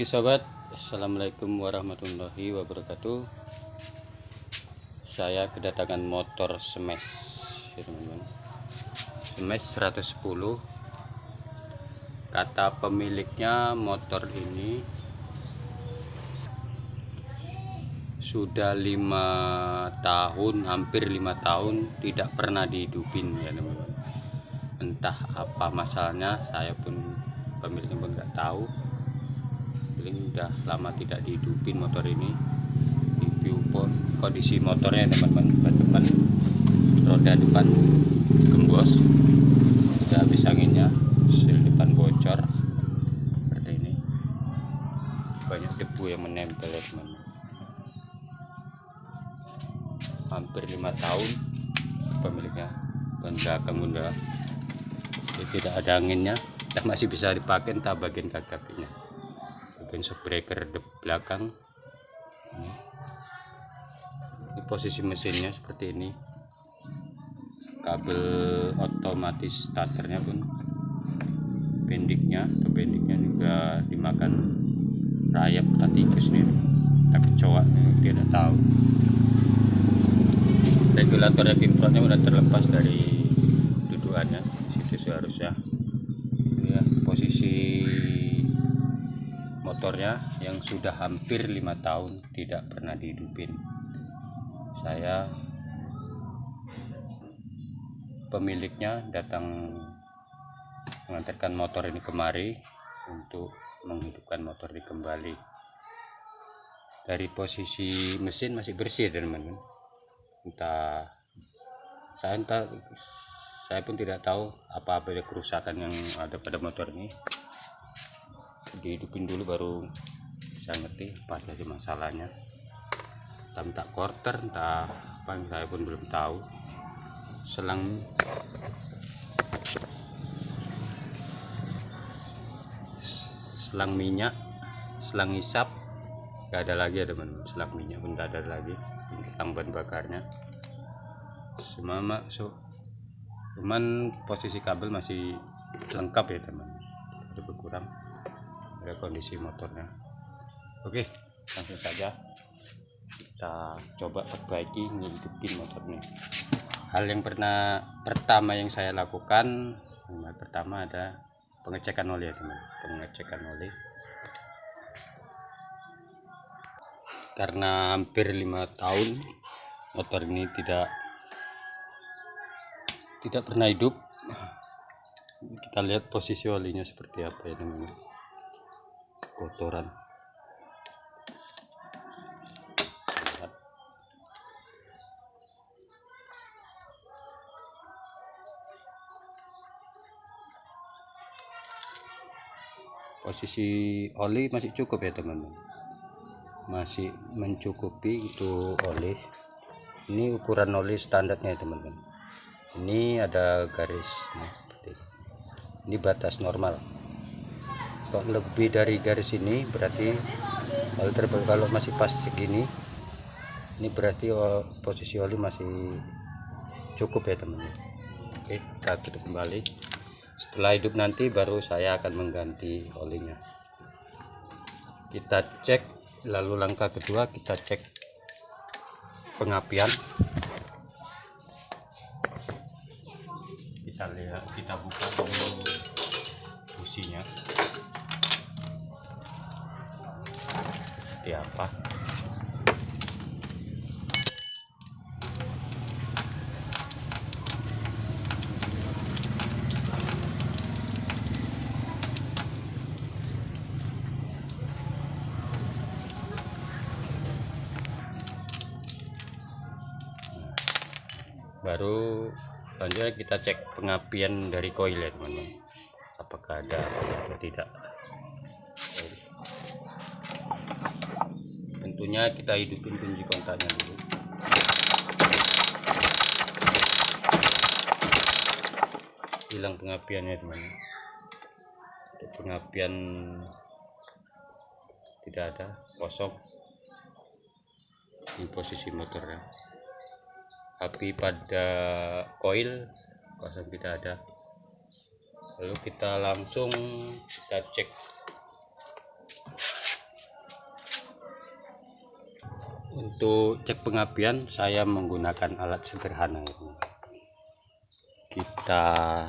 Oke sobat, assalamualaikum warahmatullahi wabarakatuh. Saya kedatangan motor Smash ya teman-teman, Smash 110. Kata pemiliknya motor ini sudah 5 tahun, hampir 5 tahun tidak pernah dihidupin ya teman-teman. Entah apa masalahnya, saya pun pemiliknya pun nggak tahu. Ini udah lama tidak dihidupin motor ini. Review kondisi motornya teman-teman, depan roda depan gembos, udah habis anginnya, seal depan bocor seperti ini, banyak debu yang menempel ya teman-teman. Hampir 5 tahun pemiliknya, ban belakang bunda tidak ada anginnya, dan masih bisa dipakai entah bagian kakinya, bagian shock breaker belakang. Ini posisi mesinnya seperti ini, kabel otomatis starternya pun pendiknya juga dimakan rayap tikus nih, tapi cowok tidak tahu. Regulatornya kimprotnya udah terlepas dari dudukannya, situ seharusnya. Ini ya posisi motornya yang sudah hampir 5 tahun tidak pernah dihidupin. Saya pemiliknya datang mengantarkan motor ini kemari untuk menghidupkan motor ini kembali. Dari posisi mesin masih bersih teman-teman. Saya pun tidak tahu apa kerusakan yang ada pada motor ini. Dihidupin dulu baru saya ngerti apa jadi masalahnya. Entah quarter, entah apa, saya pun belum tahu. Selang minyak, selang hisap nggak ada lagi ya teman-teman. Selang minyak pun nggak ada lagi, tentang ban bakarnya cuman posisi kabel masih lengkap ya teman, ada berkurang ada kondisi motornya. Oke, langsung saja kita coba perbaiki, ngidupin motor ini. Hal yang pertama yang saya lakukan, pertama ada pengecekan oli ya teman, pengecekan oli. Karena hampir 5 tahun motor ini tidak pernah hidup, kita lihat posisi olinya seperti apa ya teman, kotoran. Posisi oli masih cukup ya teman-teman, masih mencukupi itu oli. Ini ukuran oli standarnya ya teman-teman. Ini ada garis ini batas normal. Kalau lebih dari garis ini berarti kalau masih pas segini, ini berarti posisi oli masih cukup ya teman-teman. Oke, kita tutup kembali. Setelah hidup nanti baru saya akan mengganti olinya. Kita cek, lalu langkah kedua kita cek pengapian. Kita lihat, kita buka dulu businya seperti apa. Baru selanjutnya kita cek pengapian dari koil ya teman-teman, apakah ada atau tidak. Tentunya kita hidupin kunci kontaknya dulu. Hilang pengapiannya teman-teman. Untuk pengapian tidak ada, kosong di posisi motornya. Api pada koil kosong, tidak ada. Lalu kita langsung cek Untuk cek pengapian saya menggunakan alat sederhana. Kita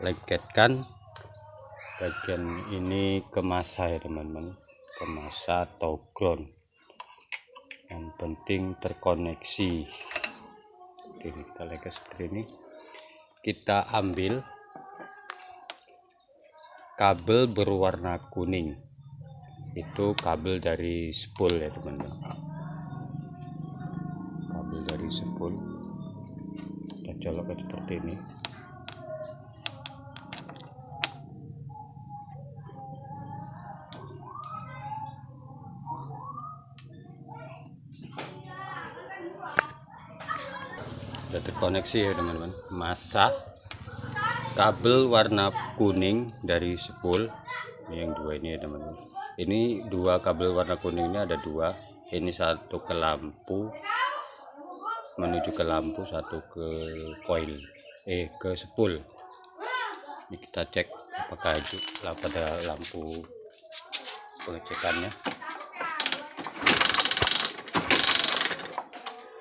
lengketkan bagian ini ke masa ya teman-teman, ke masa atau ground. Yang penting terkoneksi. Oke, kita lengket seperti ini. Kita ambil kabel berwarna kuning, itu kabel dari spool ya teman-teman, kabel dari spool. Kita colokkan seperti ini. Sudah terkoneksi ya teman-teman, masa kabel warna kuning dari spool. Ini yang dua ini ya teman-teman, ini dua kabel warna kuning ini ada dua, ini satu ke lampu, menuju ke lampu, satu ke coil ke spool. Ini kita cek apakah itu pada lampu pengecekannya.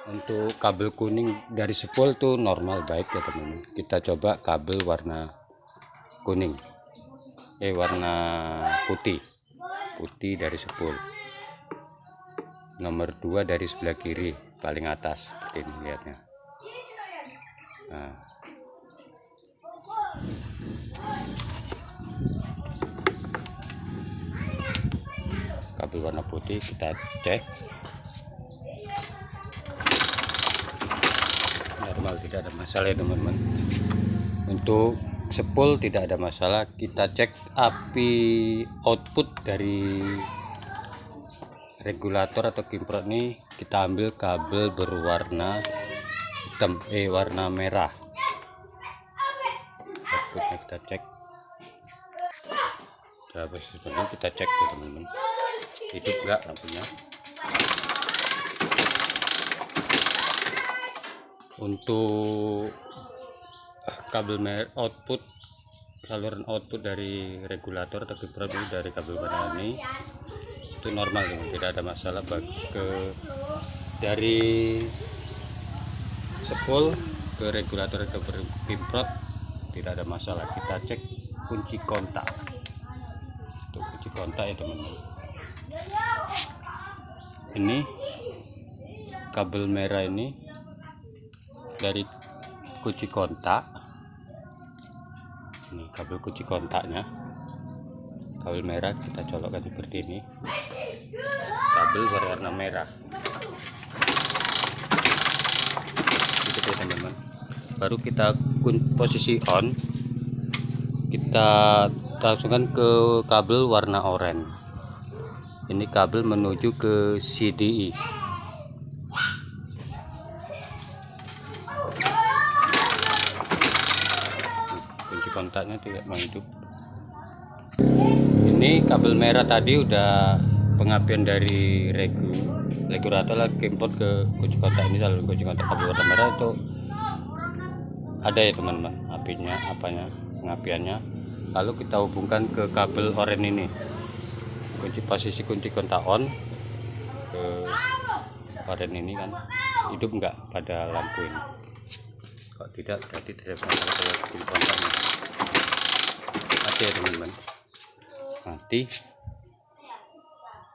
Untuk kabel kuning dari spool tuh normal baik ya teman-teman. Kita coba kabel warna kuning, warna putih dari spool. Nomor 2 dari sebelah kiri paling atas, seperti ini lihatnya. Nah, kabel warna putih kita cek normal, tidak ada masalah ya teman-teman. Untuk spool tidak ada masalah. Kita cek api output dari regulator atau kimprot ini. Kita ambil kabel berwarna hitam, warna merah. Outputnya kita cek. Nah, kita cek ya teman-teman, hidup enggak lampunya. Untuk kabel output, saluran output dari regulator atau kimprot dari kabel warna ini itu normal, tidak ada masalah. Dari spool ke regulator atau kimprot tidak ada masalah. Kita cek kunci kontak. Untuk kunci kontak ya teman-teman, ini kabel merah ini dari kunci kontak. Ini kabel kunci kontaknya, kabel merah. Kita colokkan seperti ini, kabel berwarna merah. Gitu ya teman-teman. Baru kita posisi on, kita langsungkan ke kabel warna oranye. Ini kabel menuju ke CDI. Kontaknya tidak mau hidup. Ini kabel merah tadi udah pengapian dari regulator lah kimprot ke kunci kontak. Ini saluran kunci kontak kabel warna merah itu ada ya teman-teman, pengapiannya. Lalu kita hubungkan ke kabel oranye ini, posisi kunci kontak on ke oranye ini kan hidup enggak pada lampu ini. Kalau tidak berarti tidak masalah kalau kunci kontaknya mati ya teman-teman. Mati.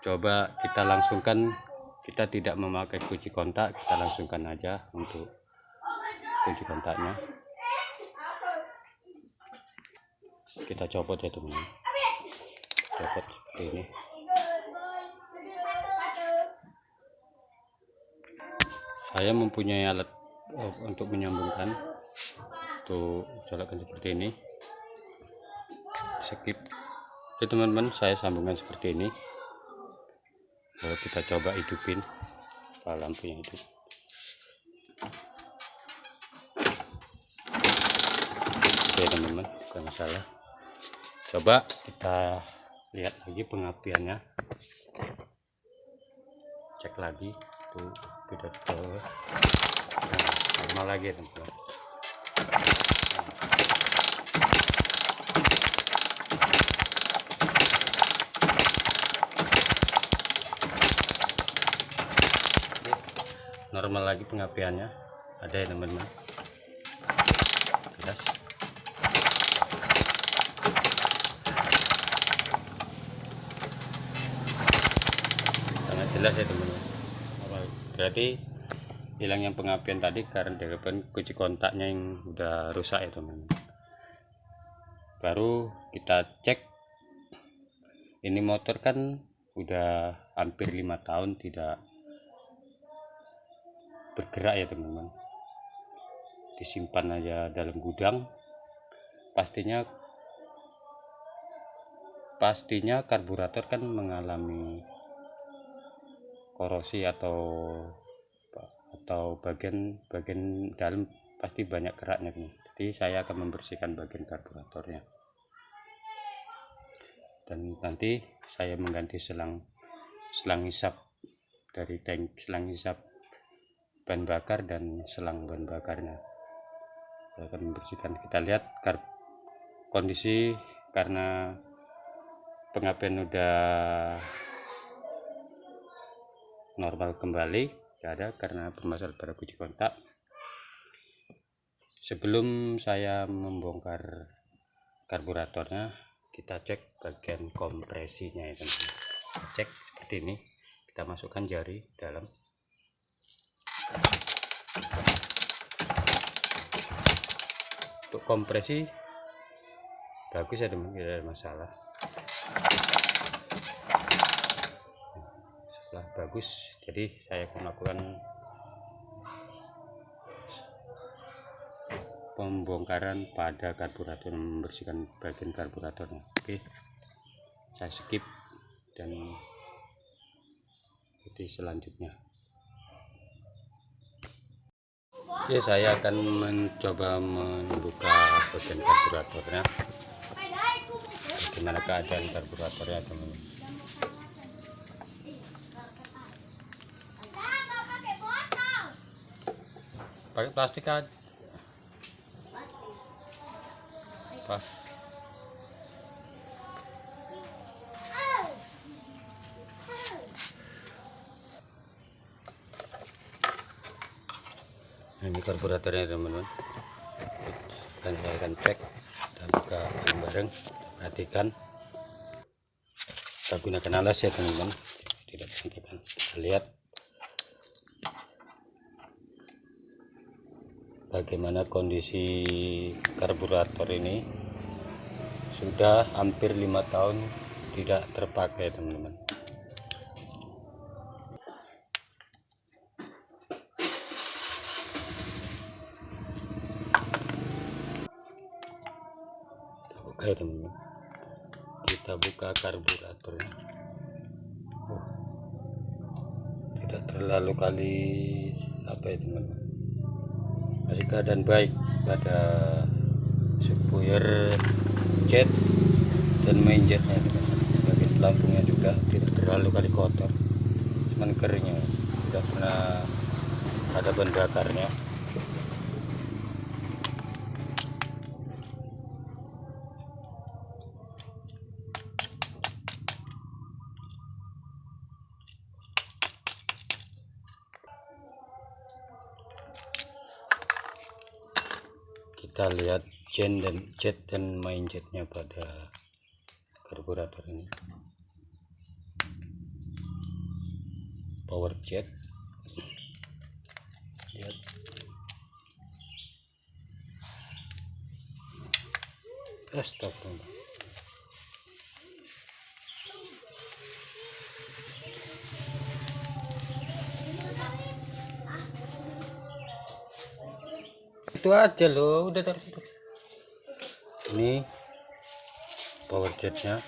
Coba kita langsungkan, kita tidak memakai kunci kontak, kita langsungkan aja untuk kunci kontaknya. Kita copot ya teman-teman, copot seperti ini. Saya mempunyai alat untuk menyambungkan, untuk colokkan seperti ini. Skip. Oke teman-teman, saya sambungkan seperti ini. Lalu kita coba hidupin lampunya hidup. Oke teman-teman, bukan masalah. Coba kita lihat lagi pengapiannya, cek lagi tuh, tidak normal lagi teman-teman. normal lagi pengapiannya. Ada ya teman-teman, jelas. Sangat jelas ya teman-teman. Berarti hilangnya pengapian tadi karena dari kunci kontaknya yang udah rusak ya teman-teman. Baru kita cek, ini motor kan udah hampir 5 tahun tidak bergerak ya teman-teman, disimpan aja dalam gudang. Pastinya karburator kan mengalami korosi atau bagian dalam pasti banyak keraknya nih. Jadi saya akan membersihkan bagian karburatornya, dan nanti saya mengganti selang hisap dari selang hisap bahan bakar dan selang bahan bakarnya. Saya akan membersihkan. Kita lihat kondisi, karena pengapian udah normal kembali, tidak ada karena bermasalah pada kunci kontak. Sebelum saya membongkar karburatornya, kita cek bagian kompresinya ya teman-teman. Cek seperti ini, kita masukkan jari dalam. Untuk kompresi bagus ya teman-teman, tidak ada masalah. Setelah bagus, jadi saya akan melakukan pembongkaran pada karburator, membersihkan bagian karburatornya. Oke, saya skip dan ikuti selanjutnya. Oke, saya akan mencoba membuka bagian karburatornya. Bagaimana keadaan karburatornya teman-teman? Pakai plastik aja. Pas. Nah, ini karburatornya teman-teman, dan saya akan cek dan buka bareng. Perhatikan, kita gunakan alas ya teman-teman, tidak berantakan. Kita lihat bagaimana kondisi karburator ini. Sudah hampir 5 tahun tidak terpakai teman-teman. Kita buka ya teman-teman, kita buka karburatornya. Tidak terlalu kali apa ya teman-teman, masih keadaan baik pada spoiler jet dan main jetnya teman-teman. Bagian pelampungnya juga tidak terlalu kali kotor, cuman keringnya, tidak pernah ada bahan bakarnya. Kita lihat jet dan main jetnya pada karburator ini. Power jet, lihat. Astagfirullah. Itu aja loh, udah taruh situ. Ini power jetnya,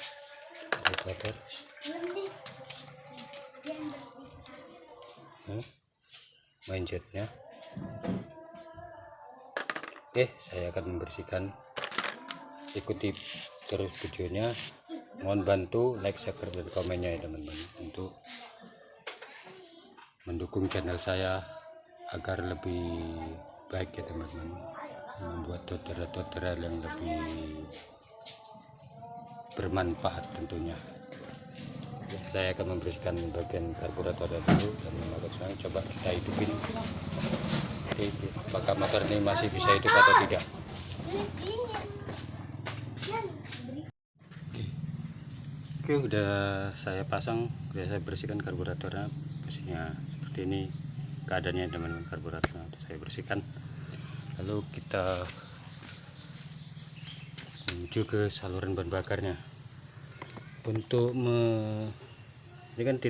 main jetnya. Oke, saya akan membersihkan. Ikuti terus videonya. Mohon bantu like, subscribe, dan komennya ya teman-teman, untuk mendukung channel saya agar lebih baik ya teman-teman, membuat tutorial yang lebih bermanfaat tentunya. Saya akan membersihkan bagian karburator dulu dan sekarang coba kita hidupin. Apakah motor ini masih bisa hidup atau tidak. Oke, udah saya pasang, udah saya bersihkan karburatornya. Posisinya seperti ini keadaannya teman-teman, karburatornya saya bersihkan. Lalu kita menuju ke saluran bahan bakarnya. Untuk ini kan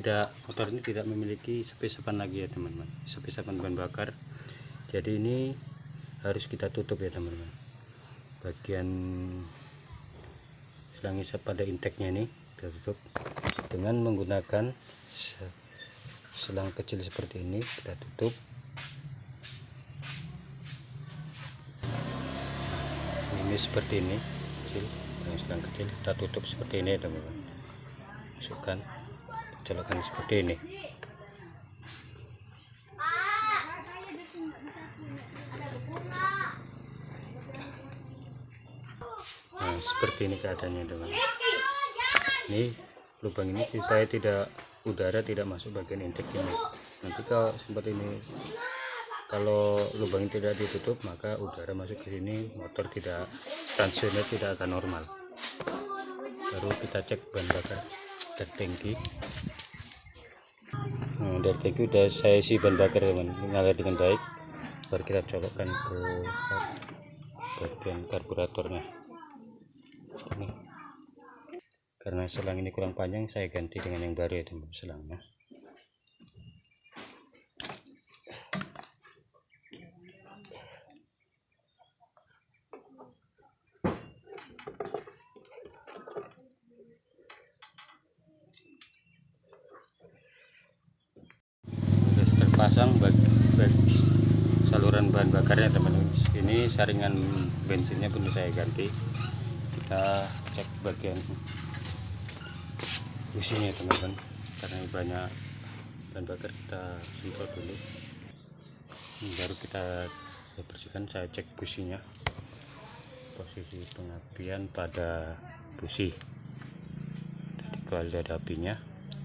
motor ini tidak memiliki sepisapan lagi ya teman-teman, sepisapan bahan bakar. Jadi ini harus kita tutup ya teman-teman. Bagian selang isap pada inteknya ini kita tutup dengan menggunakan selang kecil seperti ini. Kita tutup. Ini seperti ini kecil, selang kecil kita tutup seperti ini teman-teman. Masukkan, colokkan seperti ini. Nah, seperti ini keadaannya teman. Ini lubang ini supaya udara tidak masuk bagian intake ini. Nanti kalau seperti ini, kalau lubang ini tidak ditutup, maka udara masuk ke sini, motor tensinya tidak akan normal. Baru kita cek bahan bakar dari tangki. Nah, dari tangki udah saya isi bahan bakar teman, mengalir dengan baik. Baru kita colokkan ke bagian karburatornya. Ini. Karena selang ini kurang panjang, saya ganti dengan yang baru ya teman, selangnya. Pasang saluran bahan bakarnya teman-teman. Ini saringan bensinnya pun saya ganti. Kita cek bagian businya teman-teman, karena ini banyak bahan bakar, kita semprot dulu. Baru kita bersihkan. Saya cek businya, posisi pengapian pada busi. Tadi kalau ada apinya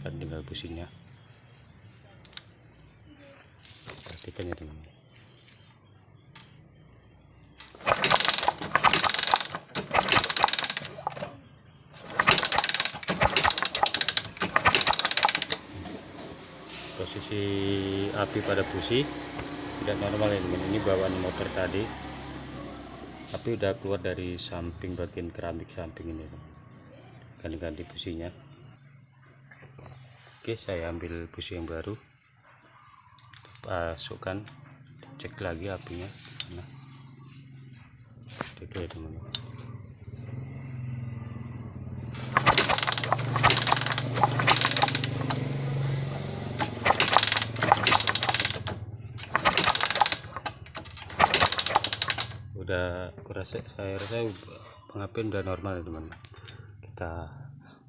kan tinggal businya. Perhatikan ya teman-teman. Posisi api pada busi tidak normal ya teman. Ini bawaan motor tadi, api udah keluar dari samping bagian keramik samping ini. Ganti-ganti businya. Oke, saya ambil busi yang baru, masukkan, cek lagi apinya. Nah, itu ya teman-teman. Saya rasa pengapian udah normal ya teman.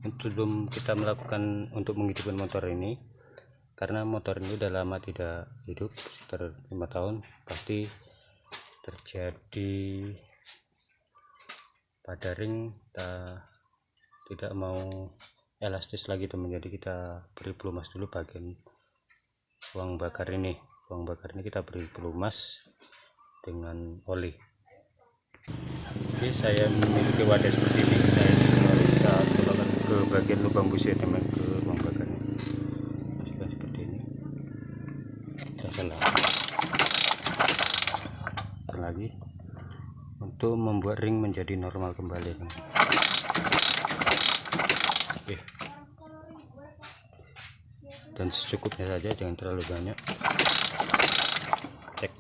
Sebelum kita melakukan untuk menghidupkan motor ini, karena motor ini udah lama tidak hidup, sekitar 5 tahun, pasti terjadi pada ring tidak mau elastis lagi teman. Jadi kita beri pelumas dulu bagian uang bakar ini. Uang bakar ini kita beri pelumas dengan oli. Oke, saya memiliki wadah seperti ini. Kita colokkan ke bagian lubang busi teman, ke uang bakarnya. Masukkan seperti ini. Kita selang lagi untuk membuat ring menjadi normal kembali teman. Oke. Dan secukupnya saja, jangan terlalu banyak. Cek.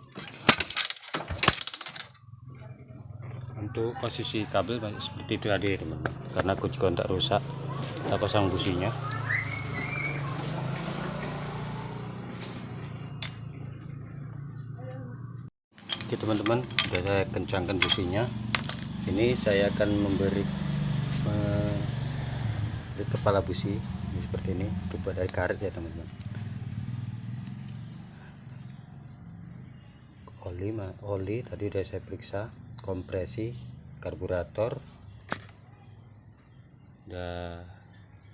Untuk posisi kabel seperti itu tadi teman-teman, karena kunci kontak rusak, kita pasang businya. Oke teman-teman, sudah saya kencangkan businya. Ini saya akan memberi kepala busi ini seperti ini, dibuat dari karet ya teman-teman. Oli tadi sudah saya periksa, kompresi karburator udah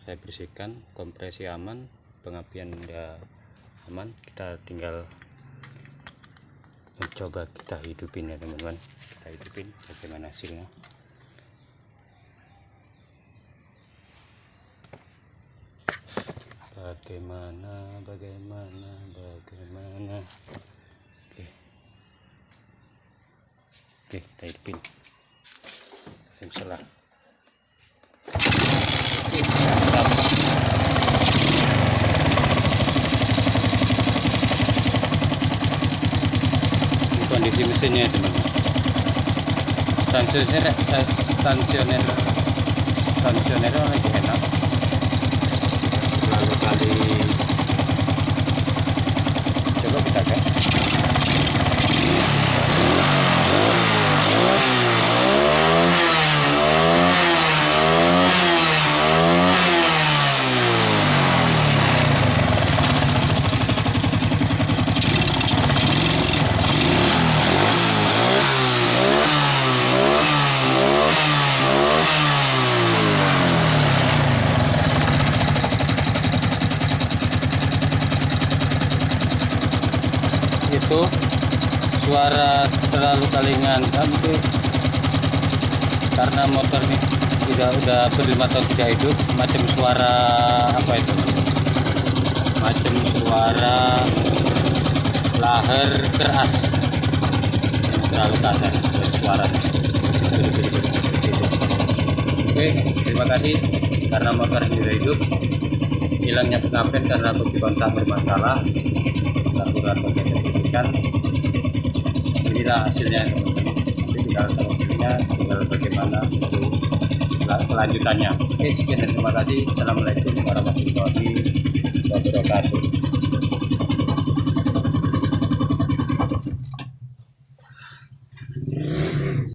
saya bersihkan, kompresi aman, pengapian udah aman. Kita tinggal mencoba kita hidupin ya teman-teman, kita hidupin bagaimana hasilnya. Bagaimana oke, kita hidupin. Salah. Ini kondisi mesinnya teman-teman. Stansioner lagi enak. Lalu kali coba kita gas. Itu suara terlalu kalingan sampai karena motor ini udah ber-5 tahun tidak hidup. Macam suara apa itu, macam suara lahar keras yang terlalu kasar suaranya. Oke, terima kasih. Karena motor ini sudah hidup, hilangnya pengapian karena kunci kontak bermasalah, saluran bagian terhidupkan. Inilah hasilnya. Nanti tinggal hasilnya, tinggal bagaimana untuk kelanjutannya. Oke, sekian dan terima kasih. Assalamualaikum warahmatullahi wabarakatuh.